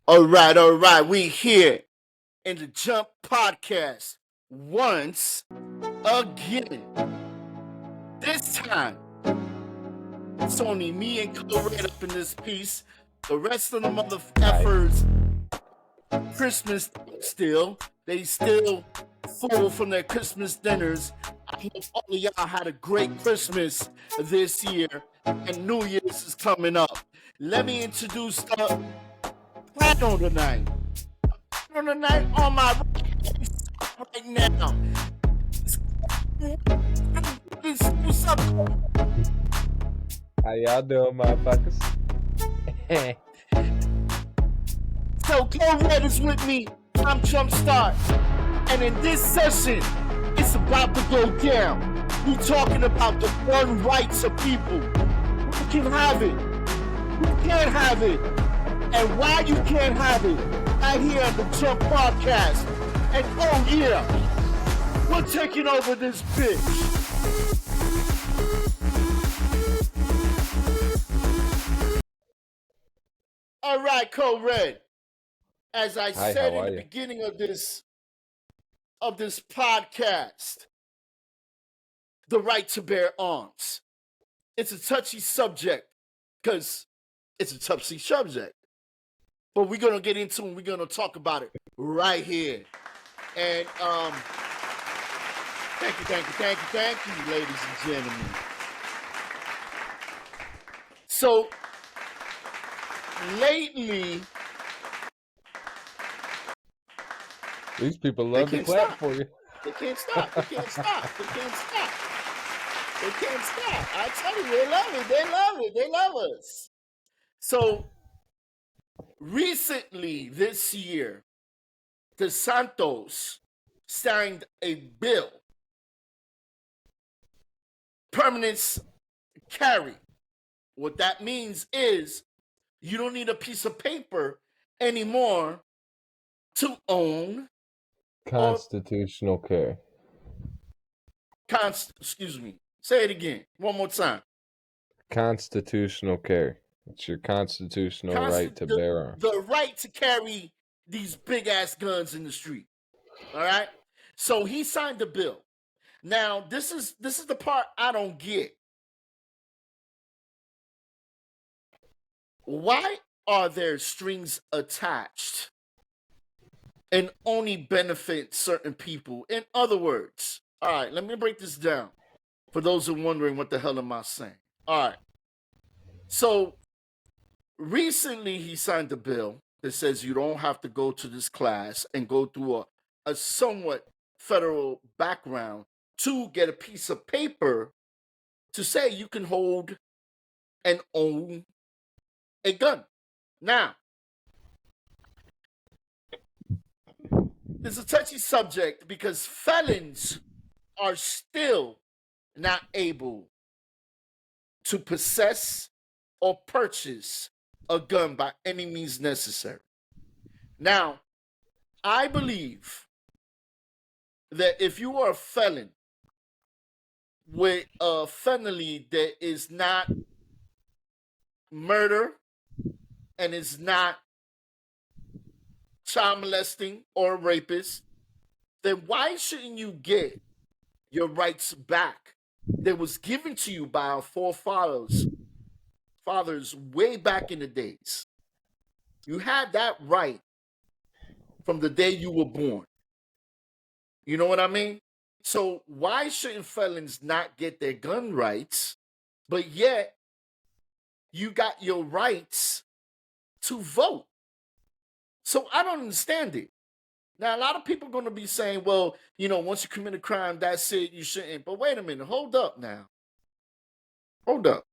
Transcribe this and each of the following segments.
All right. We here in the Jump Podcast once again. This time, it's only me and Colorado up in this piece. The rest of the mother effers, Christmas still. They still full from their Christmas dinners. I hope all of y'all had a great Christmas this year, and New Year's is coming up. Let me introduce the panel tonight. Tonight on my right now. What's up? How y'all doing, motherfuckers? So Go Red is with me. I'm Jumpstart. And in this session, it's about to go down. We talking about the gun rights of people. Who can have it? Who can't have it? And why you can't have it? Right here on the Jump Podcast. And oh yeah, we're taking over this bitch. All right, Code Red. As I Hi, said how in are the you? beginning of this podcast, the right to bear arms. It's a touchy subject because it's a touchy subject. But we're gonna get into it. We're gonna talk about it right here. And thank you, ladies and gentlemen. So lately, These people they love to can't clap stop. for you. They can't stop. They can't stop. They can't stop. They can't stop. I tell you, they love it. They love it. They love us. So recently, this year, DeSantis signed a bill, permanent carry. What that means is you don't need a piece of paper anymore to own Constitutional care. excuse me. Say it again. One more time. Constitutional care. It's your constitutional right to bear arms. The right to carry these big ass guns in the street. All right. So he signed the bill. Now this is the part I don't get. Why are there strings attached and only benefit certain people? In other words, all right, let me break this down for those who are wondering what the hell am I saying. All right. So recently he signed a bill that says you don't have to go to this class and go through a somewhat federal background to get a piece of paper to say you can hold and own a gun. Now, it's a touchy subject because felons are still not able to possess or purchase a gun by any means necessary. Now, I believe that if you are a felon with a felony that is not murder and is not child molesting or rapist, then why shouldn't you get your rights back that was given to you by our forefathers way back in the days? You had that right from the day you were born. You know what I mean? So why shouldn't felons not get their gun rights, but yet you got your rights to vote? So I don't understand it. Now, a lot of people are going to be saying, well, once you commit a crime, that's it, you shouldn't. But wait a minute, hold up now. Hold up.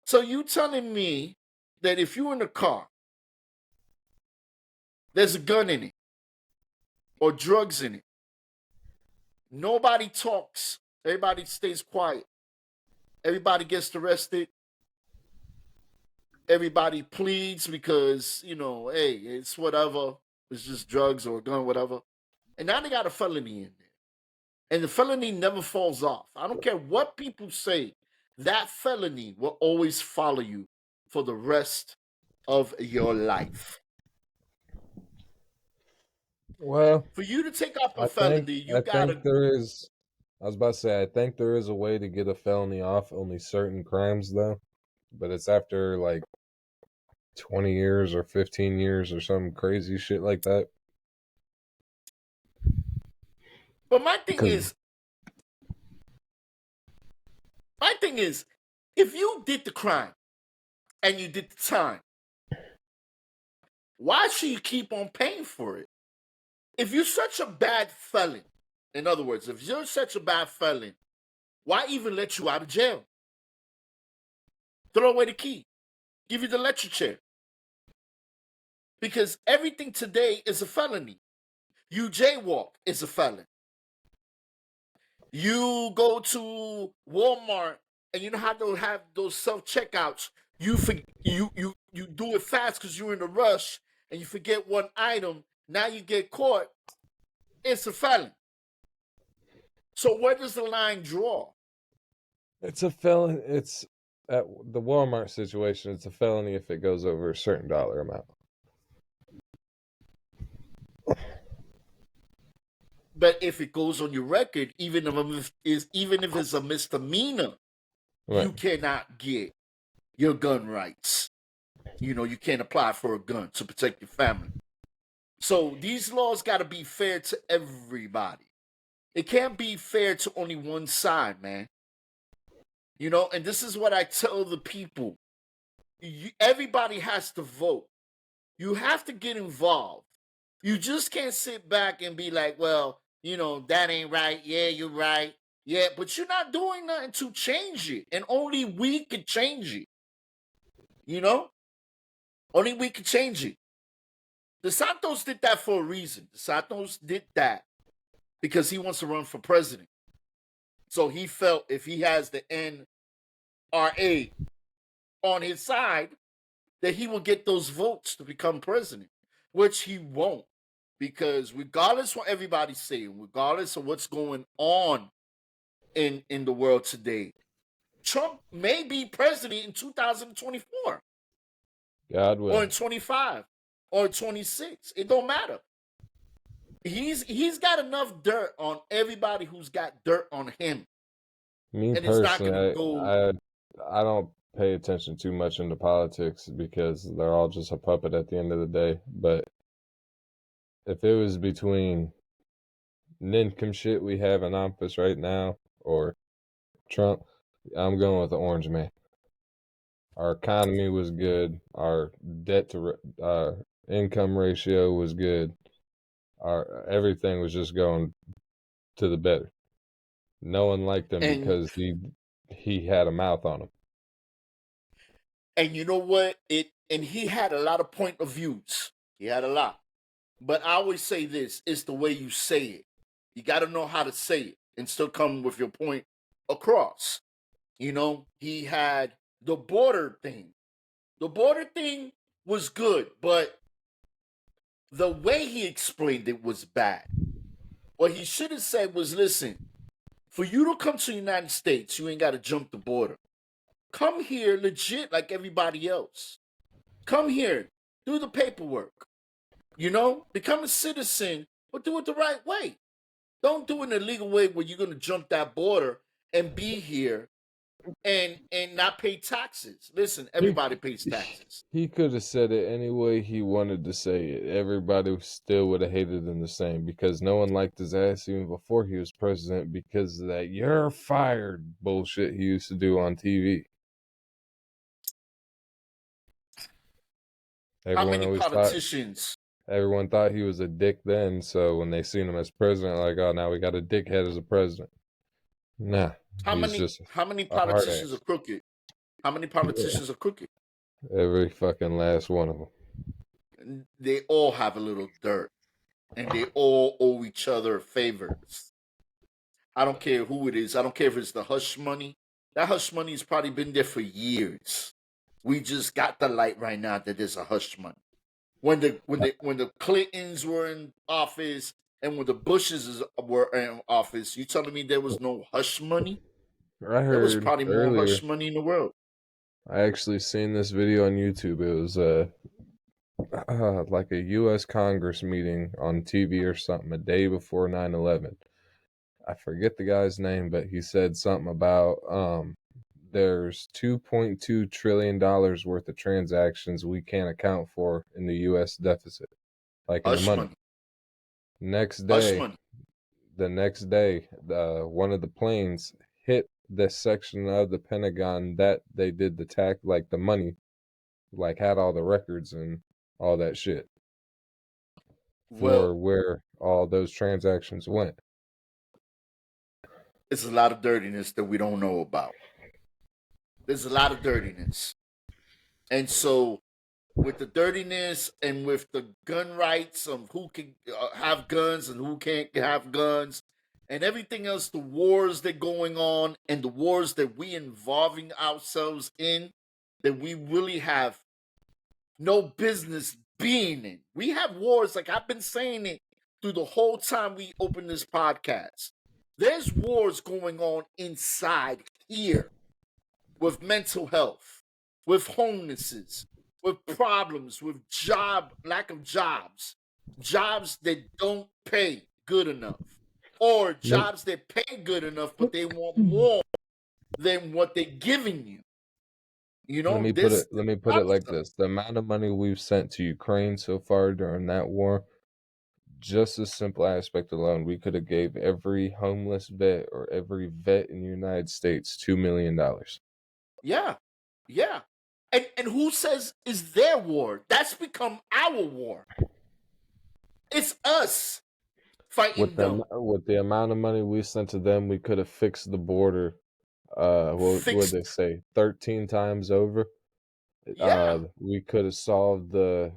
So you telling me that if you're in a car, there's a gun in it or drugs in it, nobody talks, everybody stays quiet, everybody gets arrested, everybody pleads because, hey, it's whatever, it's just drugs or a gun, whatever. And now they got a felony in there. And the felony never falls off. I don't care what people say, that felony will always follow you for the rest of your life. Well, For you to take up a I think felony, you I think gotta. there is. I was about to say I think there is a way to get a felony off only certain crimes though, but it's after like 20 years or 15 years or some crazy shit like that. But Because my thing is, if you did the crime and you did the time, why should you keep on paying for it? If you're such a bad felon, in other words, if you're such a bad felon, why even let you out of jail? Throw away the key, give you the electric chair. Because everything today is a felony. You jaywalk is a felon. You go to Walmart and you know how they'll have those self checkouts. You do it fast because you're in a rush and you forget one item. Now you get caught. It's a felon. So where does the line draw? it's a felony. It's at the Walmart situation. It's a felony if it goes over a certain dollar amount. But if it goes on your record, even if it's a misdemeanor, Right. you cannot get your gun rights. You can't apply for a gun to protect your family. So these laws got to be fair to everybody. It can't be fair to only one side, man. And this is what I tell the people. Everybody has to vote. You have to get involved. You just can't sit back and be like, well, that ain't right. Yeah, you're right. Yeah, but you're not doing nothing to change it. And only we can change it. Only we can change it. DeSantis did that for a reason. DeSantis did that because he wants to run for president. So he felt if he has the NRA on his side, that he will get those votes to become president, which he won't. Because regardless of what everybody's saying, regardless of what's going on in the world today, Trump may be president in 2024. God will. Or in 25 or 26. It don't matter. He's got enough dirt on everybody who's got dirt on him. Me And it's not personally, gonna go. I don't pay attention too much into politics because they're all just a puppet at the end of the day. But if it was between nincom shit we have in office right now or Trump, I'm going with the orange man. Our economy was good. Our debt to income ratio was good. Our everything was just going to the better. No one liked him And because he had a mouth on him. and you know what? And he had a lot of point of views. He had a lot. But I always say this, it's the way you say it. You gotta know how to say it and still come with your point across. He had the border thing. The border thing was good, but the way he explained it was bad. What he should have said was, listen, for you to come to the United States, you ain't got to jump the border. Come here legit like everybody else. Come here, do the paperwork. Become a citizen, but do it the right way. Don't do it in a legal way where you're going to jump that border and be here and not pay taxes. Listen, everybody pays taxes. He could have said it any way he wanted to say it. Everybody still would have hated him the same because no one liked his ass even before he was president because of that "you're fired" bullshit he used to do on TV. How many politicians? Everyone thought he was a dick then, so when they seen him as president, like, oh, now we got a dickhead as a president. Nah, How many politicians are crooked? How many politicians are crooked? Every fucking last one of them. They all have a little dirt, and they all owe each other favors. I don't care who it is. I don't care if it's the hush money. That hush money has probably been there for years. We just got the light right now that there's a hush money. When the Clintons were in office and when the Bushes were in office, you telling me there was no hush money? I heard there was probably earlier, more hush money in the world. I actually seen this video on YouTube. It was like a U.S. Congress meeting on TV or something a day before 9/11. I forget the guy's name, but he said something about there's $2.2 trillion worth of transactions we can't account for in the U.S. deficit, like in the Hush money. money. Next Hush day, money. the next day, one of the planes hit this section of the Pentagon that they did the like the money, like had all the records and all that shit for Well, where all those transactions went. it's a lot of dirtiness that we don't know about. There's a lot of dirtiness. And so, with the dirtiness and with the gun rights of who can have guns and who can't have guns, and everything else, the wars that are going on and the wars that we involving ourselves in, that we really have no business being in. We have wars, like I've been saying it through the whole time we open this podcast. There's wars going on inside here with mental health, with homelessness, with problems, with lack of jobs, jobs that don't pay good enough, or Let, jobs that pay good enough, but they want more than what they're giving you. You let know, me put this it let me put it like this. The amount of money we've sent to Ukraine so far during that war, just a simple aspect alone, we could have gave every homeless vet or every vet in the United States $2 million. yeah, yeah. And who says is their war? That's become our war. It's us fighting them. With the amount of money we sent to them, we could have fixed the border. What would they Fixed. say? 13 times over. Yeah, We could have solved the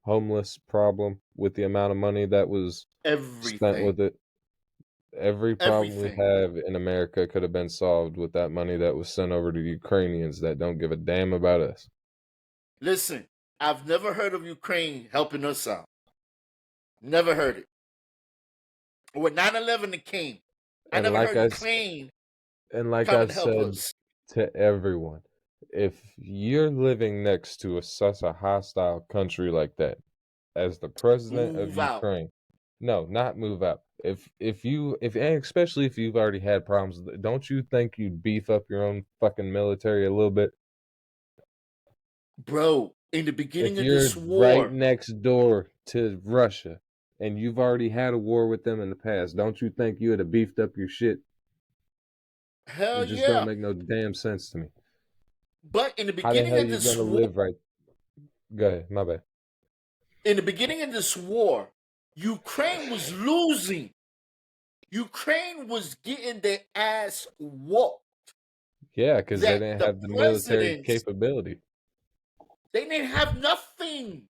homeless problem with the amount of money that was spent everything. with it. Every problem we Everything. have in America could have been solved with that money that was sent over to Ukrainians that don't give a damn about us. Listen, I've never heard of Ukraine helping us out. Never heard it. When 9/11 came, I And never like heard I Ukraine like come I've and help said us. to everyone, if you're living next to such a hostile country like that, as the president of Move out. Ukraine, no, not move out. And especially if you've already had problems, don't you think you'd beef up your own fucking military a little bit? Bro, in the beginning If of you're this right war, next door to Russia and you've already had a war with them in the past, don't you think you would have beefed up your shit? It hell just don't yeah. make no damn sense to me. But in the How the beginning hell of you this gonna war, live right? Go ahead, my bad. Ukraine was losing. Ukraine was getting their ass whooped. Yeah, because they That didn't the have the military presidents, capability. they didn't have nothing.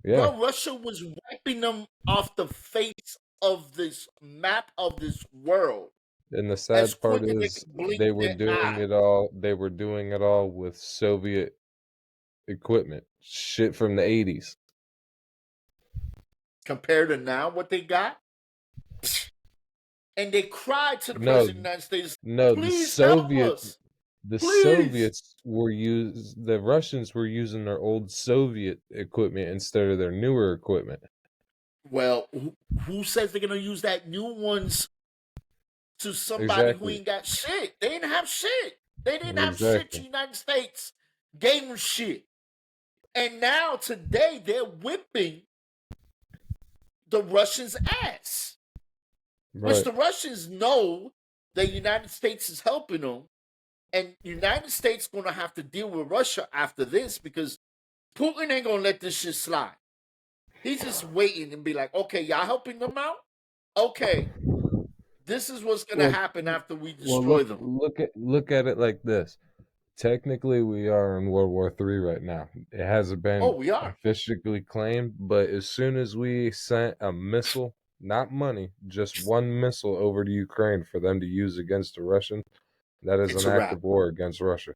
Yeah, Bro, Russia was wiping them off the face of this map of this world and the as sad part quick as they is could blink their eye. They were doing it all with Soviet equipment, shit from the 80s. Compared to now, what they got, and they cried to the No, president of the United States, no, "Please help us, the please." Soviets the Russians were using their old Soviet equipment instead of their newer equipment. Well, who says they're gonna use that new ones to somebody who Exactly. ain't got shit? They didn't have shit. They didn't have shit. The Exactly. United States gave them shit, and now today they're whipping the Russians' ass, which Right. the Russians know the United States is helping them, and the United States gonna have to deal with Russia after this because Putin ain't gonna let this shit slide. He's just waiting and be like, okay, y'all helping them out? Okay, this is what's gonna Well, happen after we well, destroy them. look at it like this. Technically, we are in World War III right now. It hasn't Oh, been we are. officially claimed, but as soon as we sent a missile, not money, just one missile over to Ukraine for them to use against the Russians, that is It's an a act wrap. of war against Russia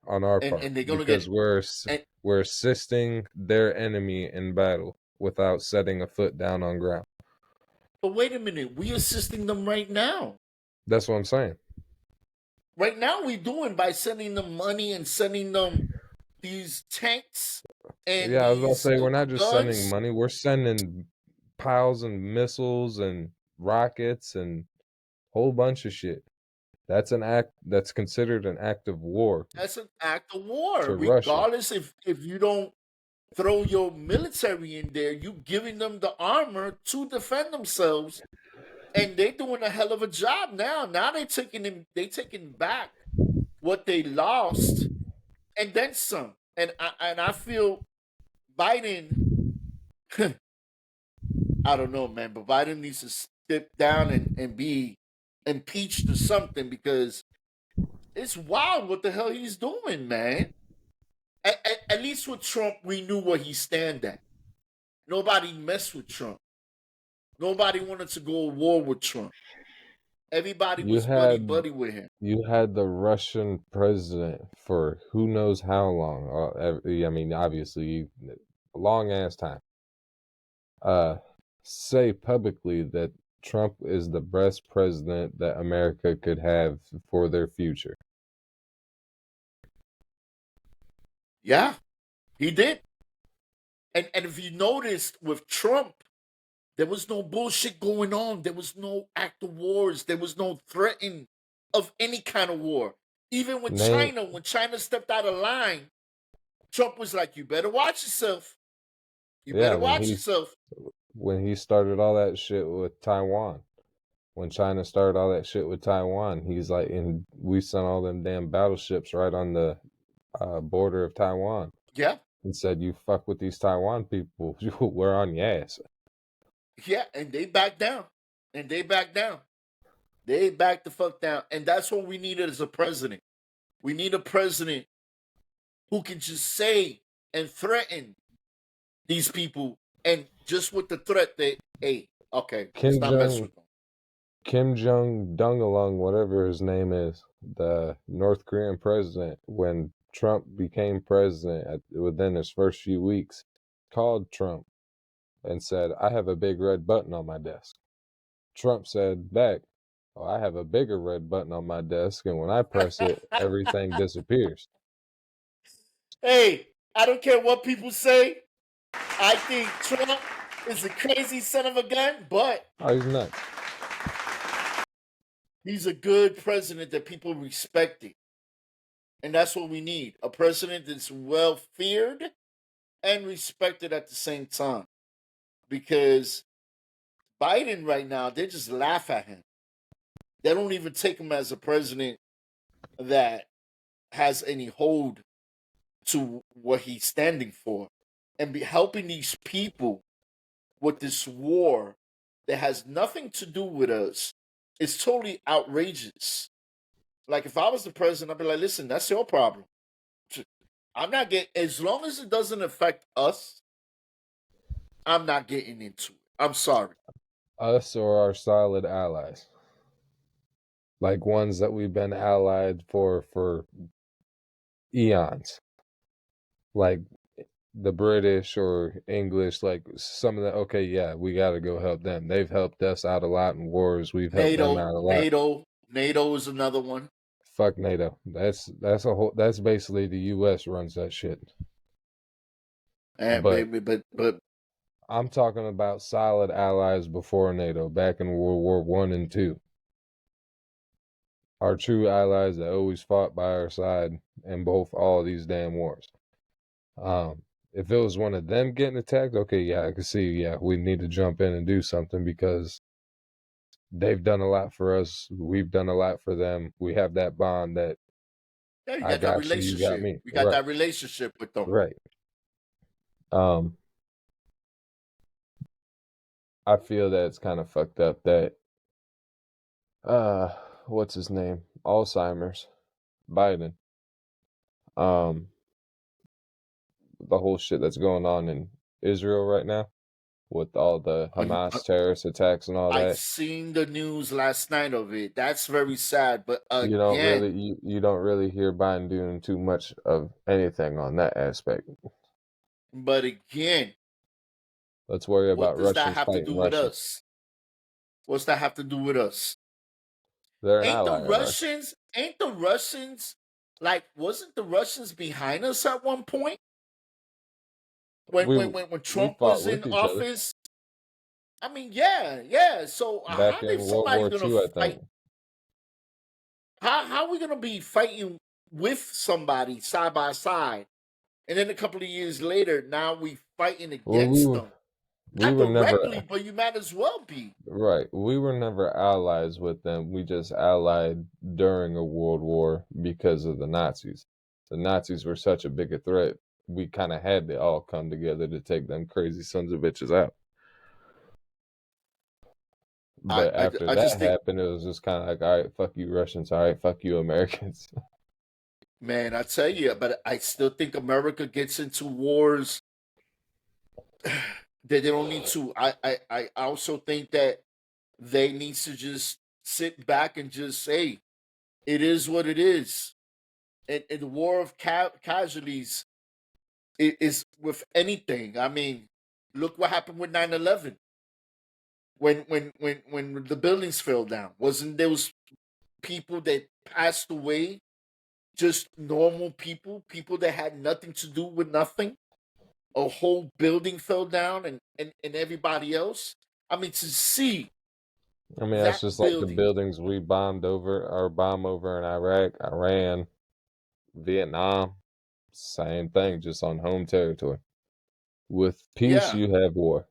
on our part And they're gonna because get and we're assisting their enemy in battle without setting a foot down on ground. but wait a minute, we assisting them right now. That's what I'm saying. right now we're doing by sending them money and sending them these tanks and Yeah, I was about to these say we're not just sending guns. money, we're sending piles and missiles and rockets and whole bunch of shit. That's considered an act of war That's an act of war, to Russia. regardless if you don't throw your military in there. You giving them the armor to defend themselves, and they're doing a hell of a job now. Now they taking back what they lost, and then some. And I feel Biden. I don't know, man, but Biden needs to step down and be impeached or something, because it's wild what the hell he's doing, man. At least with Trump, we knew where he stand at. Nobody messed with Trump. Nobody wanted to go to war with Trump. Everybody You was buddy had buddy with him. you had the Russian president for who knows how long. I mean, obviously, a long ass time. Say publicly that Trump is the best president that America could have for their future. Yeah, he did. And if you noticed with Trump, there was no bullshit going on. There was no act of wars. There was no threatening of any kind of war. Even with Name, China, when China stepped out of line, Trump was like, "You better watch yourself. You yeah, better watch yourself." when he started all that shit with Taiwan. When China started all that shit with Taiwan, he's like, and we sent all them damn battleships right on the border of Taiwan. Yeah, And said, "You fuck with these Taiwan people, we're on your ass." yeah, and they backed down, and they backed down. They backed the fuck down, and that's what we needed as a president. We need a president who can just say and threaten these people, and just with the threat that, hey, okay, let's not mess with them. Kim Jong Dungalung, whatever his name is, the North Korean president, when Trump became president, within his first few weeks, called Trump and said, "I have a big red button on my desk." Trump said back, "Oh, I have a bigger red button on my desk, and when I press it, everything disappears." Hey, I don't care what people say. I think Trump is a crazy son of a gun, but Oh, he's nuts. he's a good president that people respect him. And that's what we need. A president that's well feared and respected at the same time. Because Biden right now, they just laugh at him. They don't even take him as a president that has any hold to what he's standing for. And be helping these people with this war that has nothing to do with us is totally outrageous. Like, if I was the president, I'd be like, listen, that's your problem. I'm not getting, as long as it doesn't affect us, I'm not getting into it. I'm sorry. Us or our solid allies, like ones that we've been allied for eons, like the British or English, like some of the, okay, yeah, we got to go help them. They've helped us out a lot in wars. We've helped them out a lot. NATO is another one. Fuck NATO. That's a whole. That's basically the U.S. runs that shit. And But but I'm talking about solid allies before NATO, back in World War I and II. Our true allies that always fought by our side in all of these damn wars. If it was one of them getting attacked, okay, yeah, I could see, yeah, we need to jump in and do something because they've done a lot for us. We've done a lot for them. We have that bond that yeah, you I got that got you, you got relationship. me. We got Right, that relationship with them. right. I feel that it's kind of fucked up that what's his name? Alzheimer's, Biden. The whole shit that's going on in Israel right now with all the Hamas terrorist attacks and all I that. seen the news last night of it. That's very sad. But You don't again, really you don't really hear Biden doing too much of anything on that aspect. Let's worry what about does that Russians have to fighting do with Russia. us? What's that have to do with us? They're an Ain't the ally of ours. Russians ain't the Russians like? Wasn't the Russians behind us at one point when We when when, when we Trump fought was in with each other office? I mean, yeah, yeah. So back how in if World somebody War gonna II, I fight? think. How are we gonna be fighting with somebody side by side, and then a couple of years later, now we fighting Well, against them? we Not were directly, never but you might as well be. right. We were never allies with them. We just allied during a world war because of the Nazis. The Nazis were such a big a threat. We kind of had to all come together to take them crazy sons of bitches out. I But I, after I that just think, happened, it was just kind of like, all right, fuck you Russians, all right, fuck you Americans. man, I tell you, but I still think America gets into wars that they don't need to. I also think that they need to just sit back and just say it is what it is. And the war of casualties is with anything. I mean, look what happened with 9/11 when the buildings fell down. Wasn't those people that passed away just normal people, people that had nothing to do with nothing? A whole building fell down and everybody else. I mean, to see I mean, that's that just like the building, buildings we bombed over or bomb over in Iraq, Iran, Vietnam. Same thing, just on home territory. With peace, yeah. you have war.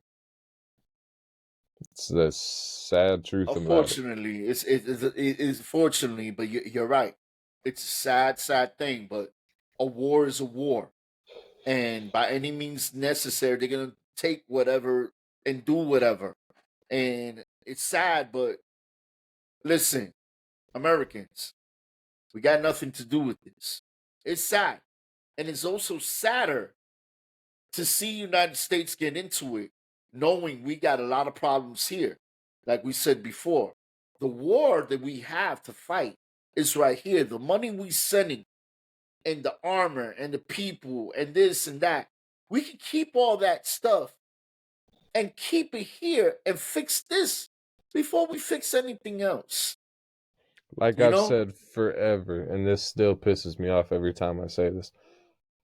It's the sad truth about it. Unfortunately, it's fortunately, but you're right. It's a sad, sad thing, but a war is a war, and by any means necessary, they're gonna take whatever and do whatever. And it's sad, but listen, Americans, we got nothing to do with this. It's sad, and it's also sadder to see United States get into it, knowing we got a lot of problems here. Like we said before, the war that we have to fight is right here. The money we sending and the armor and the people and this and that, we can keep all that stuff and keep it here and fix this before we fix anything else. Like You I've know? said forever, and this still pisses me off every time I say this.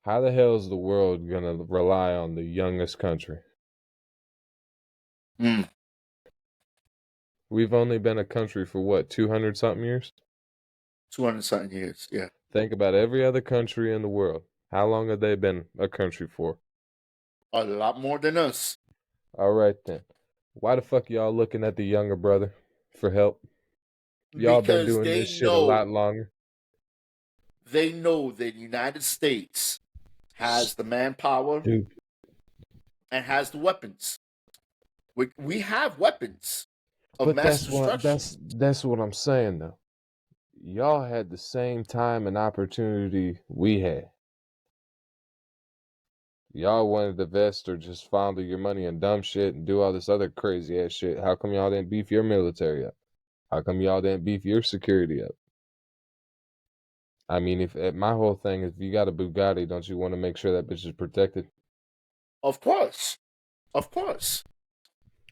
How the hell is the world gonna rely on the youngest country? Mm. We've only been a country for what, 200 something years? 200 something years. Yeah. Think about every other country in the world. How long have they been a country for? A lot more than us. All right then. Why the fuck y'all looking at the younger brother for help? Y'all been Because doing this shit a lot longer. they know that the United States has the manpower Dude, and has the weapons. We have weapons of but mass destruction. that's what I'm saying though. Y'all had the same time and opportunity we had. Y'all wanted to vest or just fondle your money and dumb shit and do all this other crazy ass shit. How come y'all didn't beef your military up? How come y'all didn't beef your security up? I mean, if my whole thing is, if you got a Bugatti, don't you want to make sure that bitch is protected? Of course. Of course.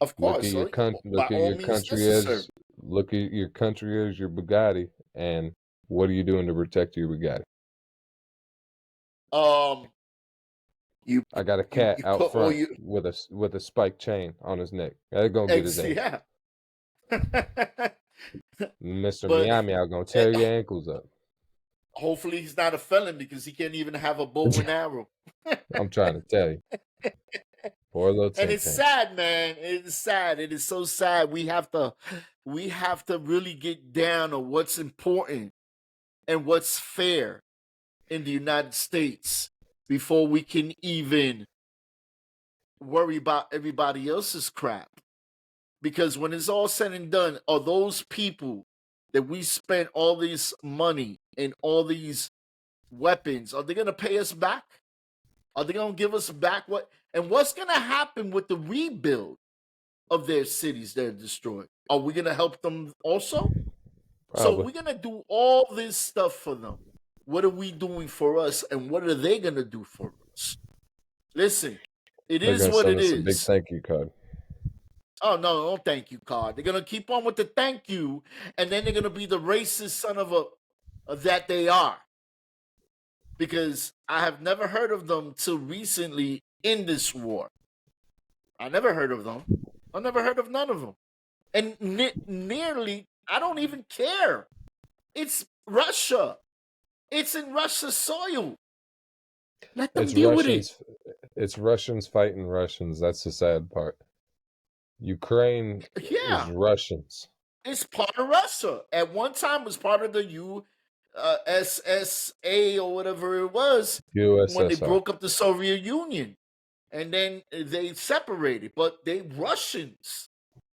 Of Look at course. your By look at all your means country necessary. as look at your country as your Bugatti, and what are you doing to protect your Bugatti? Um you I got a you, cat you out put all front you with a spiked chain on his neck. That's gonna get his ass. yeah. Mr. But Miami, I'm gonna tear your ankles up. hopefully he's not a felon because he can't even have a bow and arrow. I'm trying to tell you. Poor little And Tin it's Tin. sad, man. It is sad. It is so sad. We have to really get down on what's important and what's fair in the United States before we can even worry about everybody else's crap. Because when it's all said and done, are those people that we spent all this money and all these weapons, are they gonna pay us back? Are they gonna give us back what? And what's gonna happen with the rebuild of their cities that are destroyed? Are we gonna help them also? So Probably. we're gonna do all this stuff for them. What are we doing for us, and what are they gonna do for us? Listen, it They're is gonna what send it us a big is. thank you card. Oh no, no thank you card. They're gonna keep on with the thank you, and then they're gonna be the racist son of that they are. Because I have never heard of them till recently in this war. I never heard of them. I never heard of none of them. And nearly, I don't even care. It's Russia. It's in Russia's soil. Let them It's deal with it. It's Russians fighting Russians. That's the sad part. Ukraine is Yeah, Russians. it's part of Russia. At one time, it was part of the USSA or whatever it was when they USSR. broke up the Soviet Union, and then they separated. But they Russians.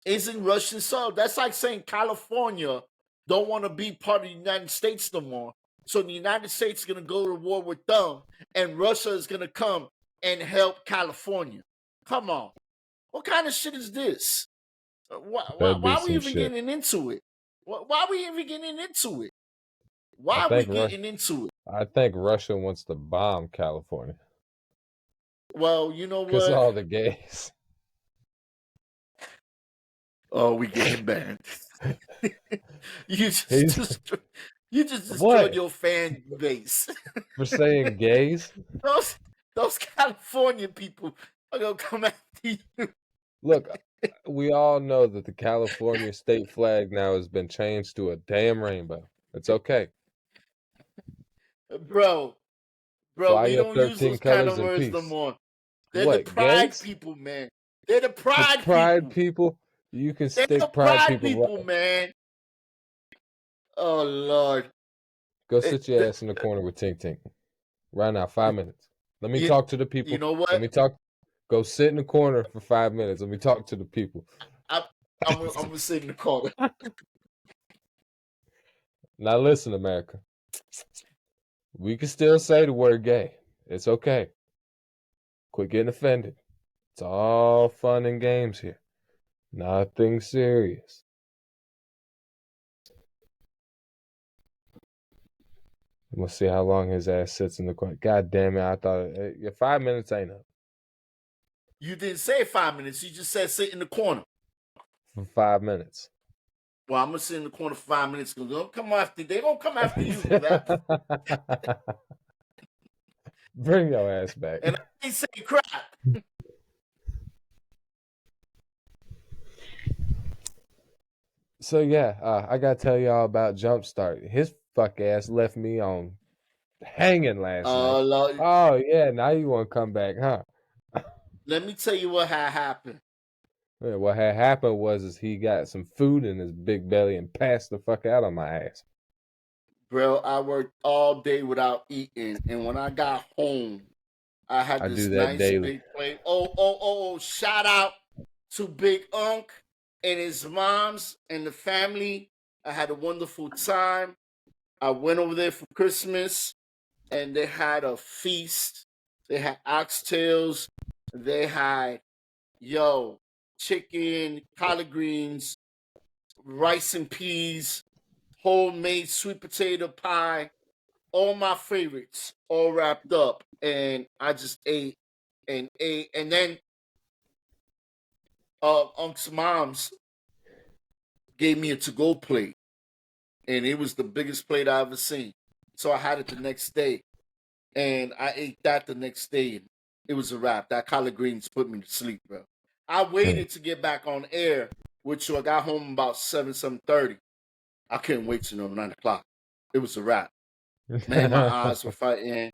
It's in Russian soil. That's like saying California don't want to be part of the United States no more. So the United States is going to go to war with them, and Russia is going to come and help California. Come on. What kind of shit is this? That'd be Why are we some even shit. getting into it? Why are we even getting into it? I Why are we think getting into it? I think Russia wants to bomb California Well, you know because what? all the gays. Oh, we getting banned. you just, He's- you just destroyed What? your fan base. For saying gays? Those California people are gonna come after you. Look, we all know that the California state flag now has been changed to a damn rainbow. It's okay. Bro, Fly we your don't use 13 those kind colors of in words no peace. more. They're the What, pride gays? people, man. They're the The pride pride people. people? You can They're the stick pride pride people people, right. man. Oh Lord. Go sit your ass in the corner with Tink Tink. Right now, 5 minutes. Let me You, talk to the people. you know Let what? me talk. Go sit in the corner for 5 minutes. Let me talk to the people. I'm gonna sit in the corner. Now listen, America. We can still say the word gay. It's okay. Quit getting offended. It's all fun and games here. Nothing serious. I'm gonna see how long his ass sits in the corner. God damn it! I thought your 5 minutes ain't up. You didn't say 5 minutes. You just said sit in the corner. For 5 minutes. Well, I'm gonna sit in the corner for 5 minutes. They gonna come after you for that. Bring your ass back. And I ain't say crap. So yeah, I gotta tell y'all about Jumpstart. His fuck ass left me on hanging last night. Lord. Oh yeah, now you want to come back, huh? Let me tell you what had happened. Yeah, what had happened was he got some food in his big belly and passed the fuck out on my ass. Bro, I worked all day without eating, and when I got home, I had I this do that nice daily. big plate. Oh, shout out to Big Unc and his moms and the family. I had a wonderful time. I went over there for Christmas, and they had a feast. They had oxtails. They had, chicken, collard greens, rice and peas, homemade sweet potato pie, all my favorites, all wrapped up. And I just ate and ate. And then Unc's mom's gave me a to-go plate. And it was the biggest plate I ever seen. So I had it the next day. And I ate that the next day. And it was a wrap. That collard greens put me to sleep, bro. I waited to get back on air, which I got home about 7:30. I couldn't wait till 9 o'clock. It was a wrap. Man, my eyes were fighting.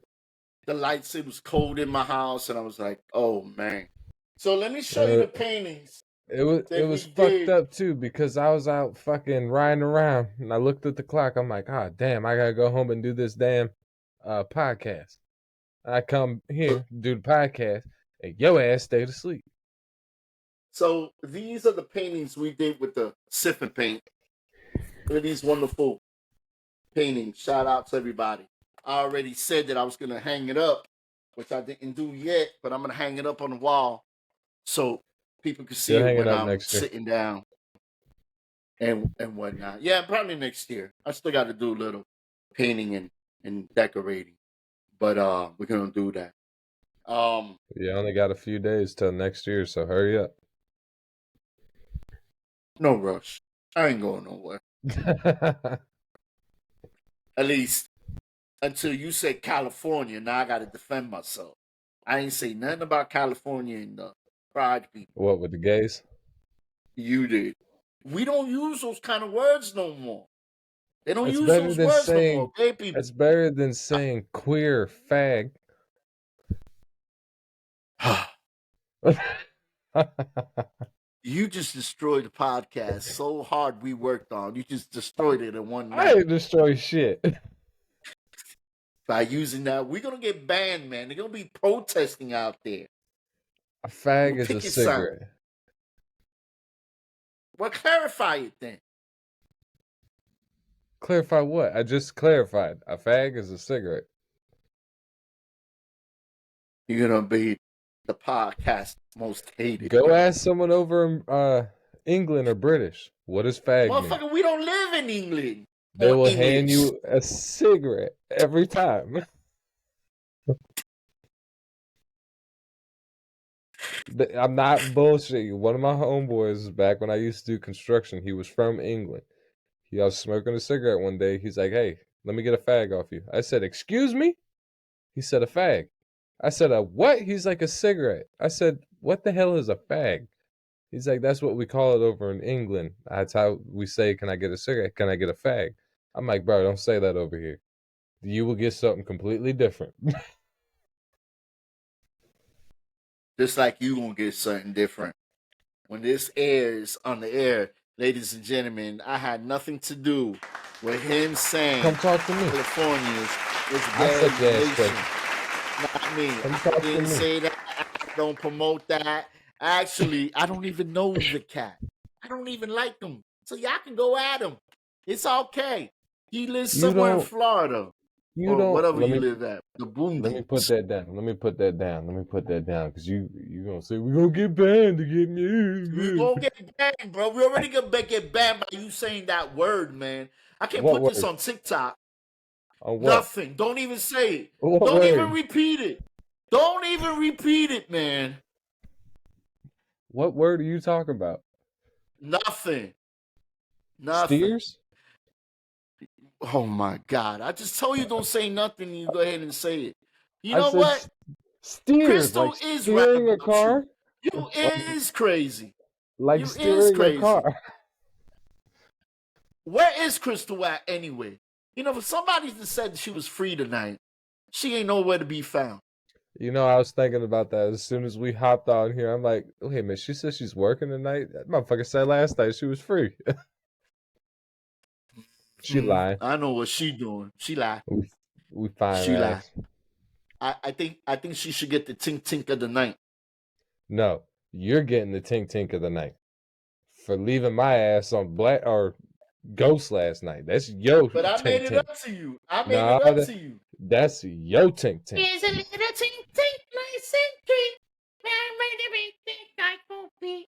The lights, it was cold in my house, and I was like, oh man. So let me show you the paintings It was that we fucked did. up too because I was out fucking riding around and I looked at the clock. I'm like, ah, damn, I gotta go home and do this damn podcast. I come here do the podcast and your ass stayed asleep. So these are the paintings we did with the siphon paint. Look at these wonderful paintings. Shout out to everybody. I already said that I was gonna hang it up, which I didn't do yet, but I'm gonna hang it up on the wall so people can see You'll it hang it when up I'm next year. sitting down and whatnot. Yeah, probably next year. I still got to do a little painting and decorating, but we're gonna do that. You only got a few days till next year, so hurry up. No rush. I ain't going nowhere. At least until you said California. Now I got to defend myself. I ain't say nothing about California and the Pride people. What with the gays? You did. We don't use those kind of words no more. They don't That's use better those than words no saying. more. Gay people. That's better than saying queer fag. You just destroyed the podcast so hard we worked on. You just destroyed it in one I night ain't destroy shit. by using that. We're gonna get banned, man. They're gonna be protesting out there. A fag is a Picket sign. cigarette. Well, clarify it then. Clarify what? I just clarified. A fag is a cigarette. You're gonna be the podcast most hated. Go ask someone over in England or British. What does fag mean? Motherfucker, we don't live in England. They or will English. hand you a cigarette every time. I'm not bullshitting. One of my homeboys back when I used to do construction, he was from England. He was smoking a cigarette one day. He's like, "Hey, let me get a fag off you." I said, "Excuse me?" He said, "A fag." I said, "A what?" He's like, "A cigarette." I said, "What the hell is a fag?" He's like, "That's what we call it over in England. That's how we say, 'Can I get a cigarette? Can I get a fag?'" I'm like, "Bro, don't say that over here. You will get something completely different." Just like you gonna get something different. When this airs on the air, ladies and gentlemen, I had nothing to do with him saying Come talk to me. California is I said gay yes, nation. sir. Not me. Come I talk to didn't me. say that. I don't promote that. Actually, I don't even know the cat. I don't even like him. So y'all can go at him. It's okay. He lives You somewhere in don't. Florida You or don't. whatever Let you me. live at. The Let me put boonies. that down. Let me put that down. Let me put that down. Because you gonna say we're gonna get banned to get We news. gonna get banned, bro. We already gonna get banned by you saying that word, man. I can't What put this word? on TikTok. On what? Nothing. Don't even say it. What Don't even word? repeat it. Don't even repeat it, man. What word are you talking about? Nothing. Nothing. Steers? Oh my God. I just told you don't say nothing. You go ahead and say it. You I know said what? steers, Crystal like is right steering a about car, you. You is crazy. like You is steering a crazy. car. Where is Crystal at anyway? You know, for somebody that said she was free tonight, she ain't nowhere to be found. You know, I was thinking about that as soon as we hopped on here. I'm like, wait a minute, she said she's working tonight? That motherfucker said last night she was free. She lied. I know what she doing. She lied. We fine She lied. ass. I think she should get the tink tink of the night. No, you're getting the tink tink of the night for leaving my ass on black or ghost last night. That's yo But I made tink it tink. up to you. I made Nah, it up to you. that's yo tink tink. Here's a little tink tink, nice and treat. I'm ready to be think I won't be.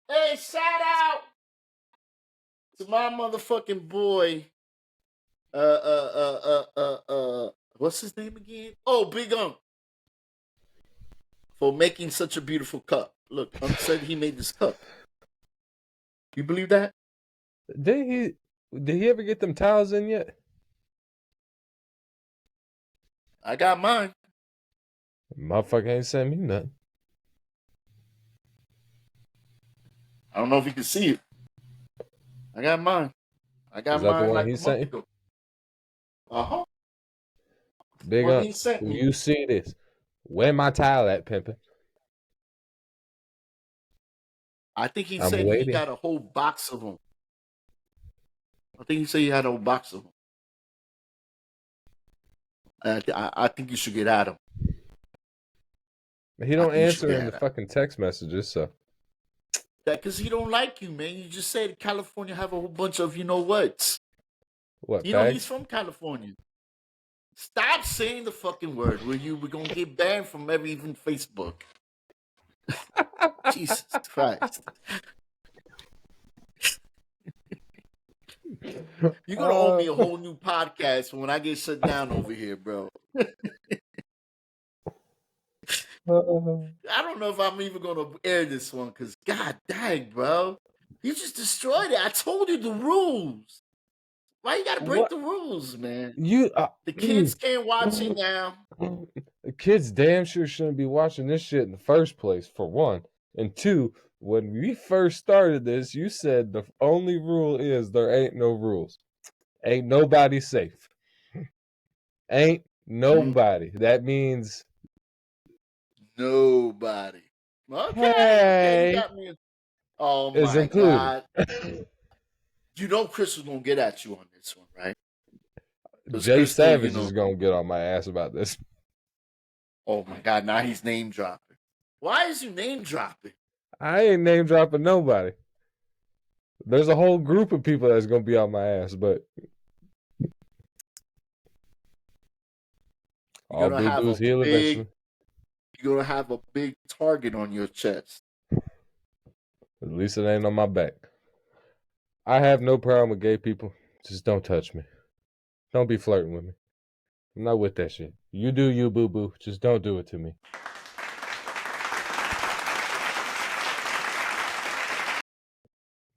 Hey, shout out to my motherfucking boy. What's his name again? Oh, Big Unk. For making such a beautiful cup. Look, Unk said he made this cup. You believe that? Did he ever get them towels in yet? I got mine. Motherfucker ain't sent me nothing. I don't know if you can see it. I got mine. I got Is that the mine one like he a sent month you? ago. Big Well, up. he sent me. You see this? Where my towel at, pimpin'? I think he I'm said he waiting. got a whole box of them. I think he said he had a whole box of them. I think you should get at him. He don't think you should answer get in the at fucking text messages, so that because he don't like you, man. You just said California have a whole bunch of you know what. what? You know Fags? he's from California. Stop saying the fucking word. We're gonna get banned from even Facebook. Jesus Christ. You're gonna owe me a whole new podcast when I get shut down over here, bro. I don't know if I'm even gonna air this one because god dang, bro. You just destroyed it. I told you the rules. Why you gotta break What the rules, man? you? The kids can't watch it now. The kids damn sure shouldn't be watching this shit in the first place. For one, and two, when we first started this, you said the only rule is there ain't no rules. Ain't nobody safe. Ain't nobody. That means Nobody. Okay, you hey got me. Oh is my included. God. You know Chris was gonna get at you on this one, right? Because Jay Crystal, Savage is gonna get on my ass about this. oh my God, now he's name dropping. Why is you name dropping? I ain't name dropping nobody. There's a whole group of people that's gonna be on my ass, but You're all gonna boo have a boos heal big, eventually. you're gonna have a big target on your chest. At least it ain't on my back. I have no problem with gay people. Just don't touch me. Don't be flirting with me. I'm not with that shit. You do you, boo boo. Just don't do it to me.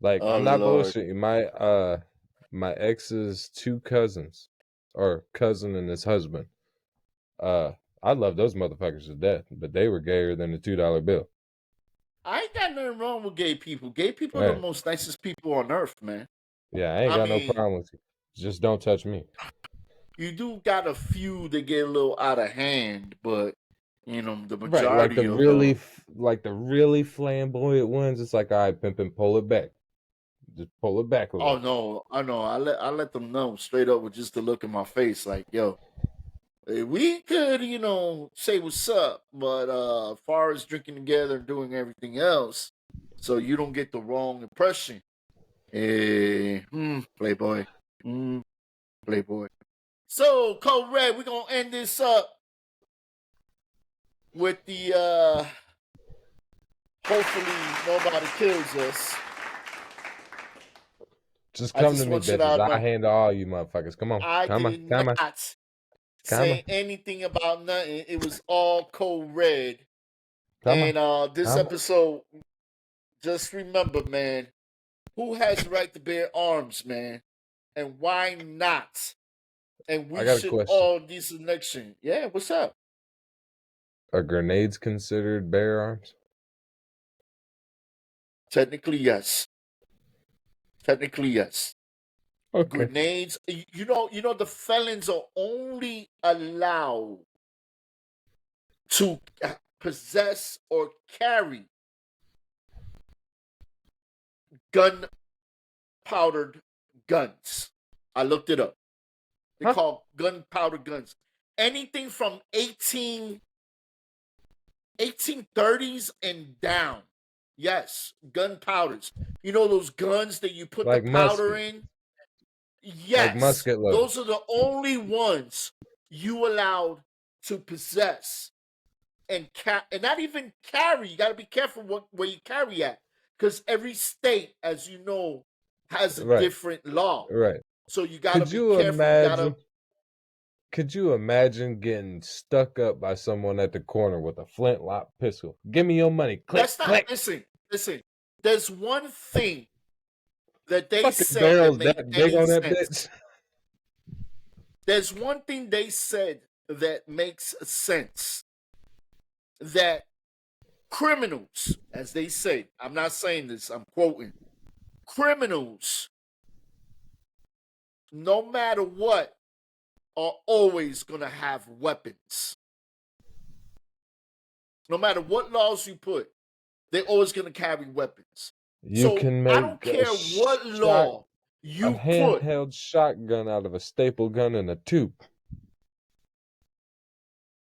Like, Oh I'm not Lord. bullshitting. My ex's two cousins, or cousin and his husband. I love those motherfuckers to death, but they were gayer than the $2 bill. I ain't got nothing wrong with gay people. Gay people are Yeah, the most nicest people on earth, man. yeah, I ain't I got no mean, problem with you. Just don't touch me. you do got a few that get a little out of hand, but the Right, like majority of them. the really flamboyant ones. It's like, all right, pimpin', pull it back. Just pull it back a Oh little. no, I know. I let them know straight up with just the look in my face, like, yo, we could, say what's up, but as far as drinking together and doing everything else, so you don't get the wrong impression. Playboy. Playboy. So, Code Red, we're gonna end this up with the hopefully nobody kills us. Just I come to just me, want you bitches. to I know handle all you motherfuckers. Come on, I come on, did come on, not come on, say anything about nothing. It was all Code Red. come on, And this come on. episode, just remember, man, who has the right to bear arms, man? And why not? And I we got a should question. all this election. Yeah, what's up? Are grenades considered bear arms? Technically, yes. Technically, yes. Okay. Grenades. You know, the felons are only allowed to possess or carry gunpowdered guns. I looked it up. They Huh? call gunpowder guns. Anything from 1830s and down. Yes, gunpowders. You know those guns that you put the Like powder musket, in? like Yes, musket those are loads. the only ones you allowed to possess and not even carry. You got to be careful where you carry at, because every state, as you know, has a Right, different law. right. So you got to Could be you careful. You got to. imagine? Could you imagine getting stuck up by someone at the corner with a flintlock pistol? Give me your money. Click, That's not. click. Listen. There's one thing that they Fucking said that barrels made that big any on that sense. bitch. There's one thing they said that makes sense. That criminals, as they say, I'm not saying this, I'm quoting, criminals, no matter what, are always going to have weapons. No matter what laws you put, they're always going to carry weapons. You So can I don't make care what law a you put, handheld shotgun out of a staple gun and a tube.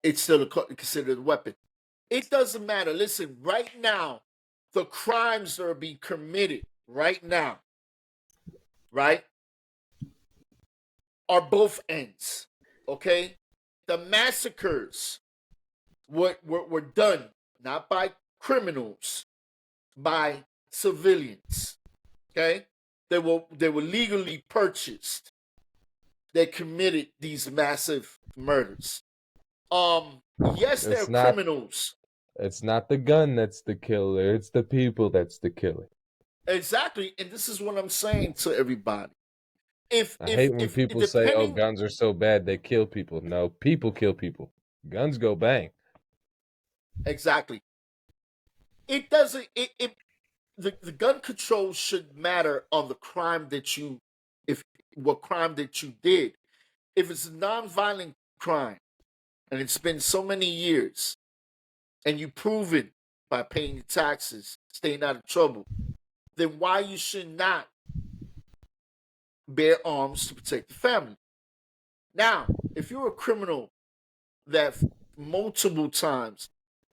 it's still considered a weapon. It doesn't matter. Listen, right now, the crimes that are being committed right now, right, are both ends. Okay? The massacres were done not by criminals, by civilians. Okay? They were legally purchased. They committed these massive murders. Yes, they're It's not criminals. it's not the gun that's the killer, it's the people that's the killer. Exactly. And this is what I'm saying to everybody. I hate when if people say, "Oh, depending guns are so bad they kill people." No, people kill people. Guns go bang. exactly, it doesn't. The gun control should matter on the crime that you, if what crime that you did. If it's a non-violent crime and it's been so many years and you prove it by paying your taxes, staying out of trouble, then why you should not bear arms to protect the family? Now, if you're a criminal that multiple times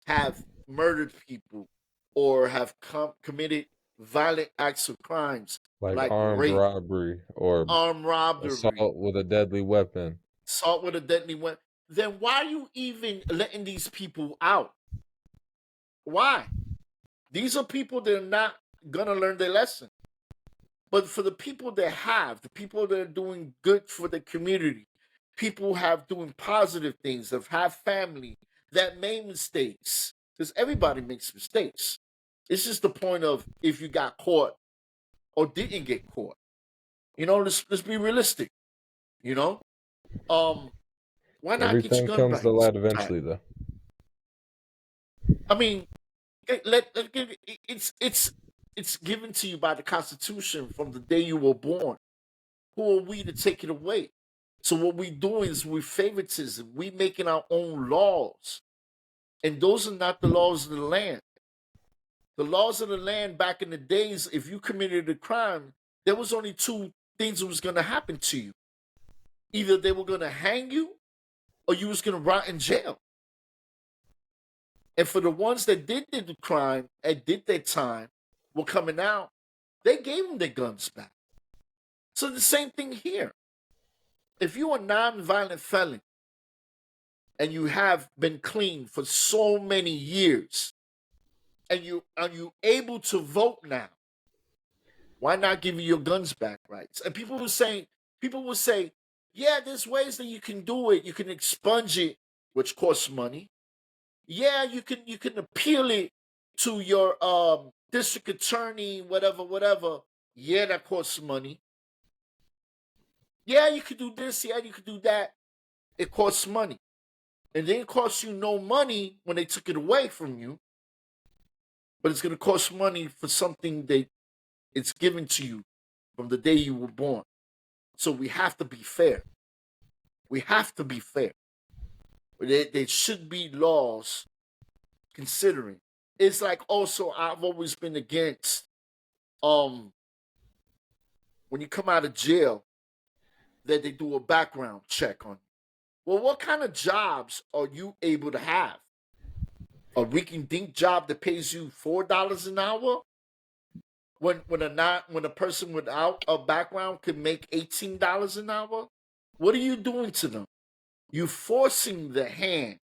have murdered people or have committed violent acts of crimes Like like armed rape, robbery or armed robbery, assault with a deadly weapon. assault with a deadly weapon, then why are you even letting these people out? Why? These are people that are not gonna learn their lesson. But for the people that have, the people that are doing good for the community, people have doing positive things, that have family, that made mistakes. Because everybody makes mistakes. It's just the point of if you got caught or didn't get caught. Let's be realistic. You know, why not get your Everything gun comes back? to light eventually, though. I mean, it's given to you by the Constitution from the day you were born. Who are we to take it away? So what we doing is we favoritism. We making our own laws, and those are not the laws of the land. The laws of the land back in the days, if you committed a crime, there was only two things that was going to happen to you. Either they were going to hang you, or you was going to rot in jail. And for the ones that did the crime and did their time, were coming out, they gave them their guns back. So the same thing here. If you're a non-violent felon and you have been clean for so many years, and you able to vote now, why not give you your guns back rights? And people will say, yeah, there's ways that you can do it. You can expunge it, which costs money. Yeah, you can appeal it to your district attorney, whatever. Yeah, that costs money. Yeah, you could do this. Yeah, you could do that. It costs money. And then it costs you no money when they took it away from you. But it's going to cost money for something that it's given to you from the day you were born. So we have to be fair. We have to be fair. There should be laws considering. It's like also I've always been against when you come out of jail that they do a background check on you. Well, what kind of jobs are you able to have? A rinky-dink job that pays you $4 an hour? When a person without a background could make $18 an hour? What are you doing to them? You're forcing the hand.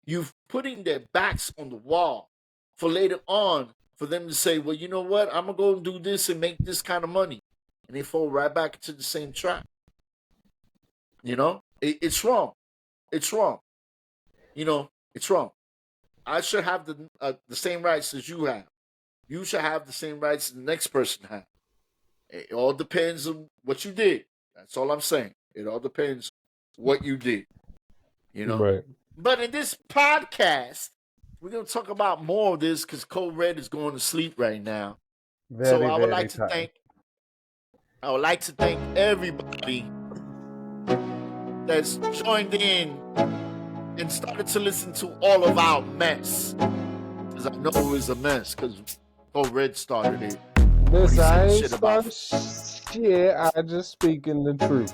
You're putting their backs on the wall for later on for them to say, well, you know what? I'm going to go and do this and make this kind of money. And they fall right back into the same trap. It's wrong. It's wrong. It's wrong. I should have the same rights as you have. You should have the same rights the next person has. It all depends on what you did. That's all I'm saying. It all depends what you did. Right. But in this podcast, we're gonna talk about more of this because Code Red is going to sleep right now. So I would like to thank everybody that's joined in and started to listen to all of our mess. Because I know it was a mess because Code Red started it. This I ain't starting shit. I just speaking the truth.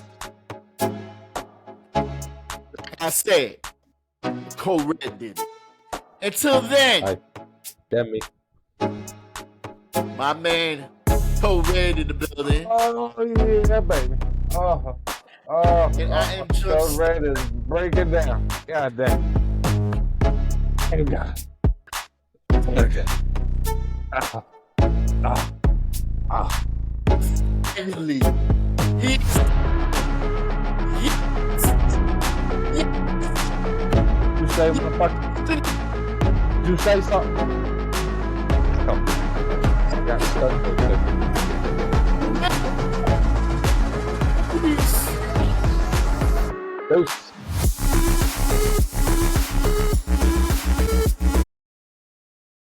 I said, Code Red did it. Until then, damn me. My man, Code Red in the building. Oh yeah, baby. And I am just Code Red is breaking down. God damn. Hey God. Okay. Finally. Yes. You say motherfucker. You say something. Come. I got stuck. Deuces.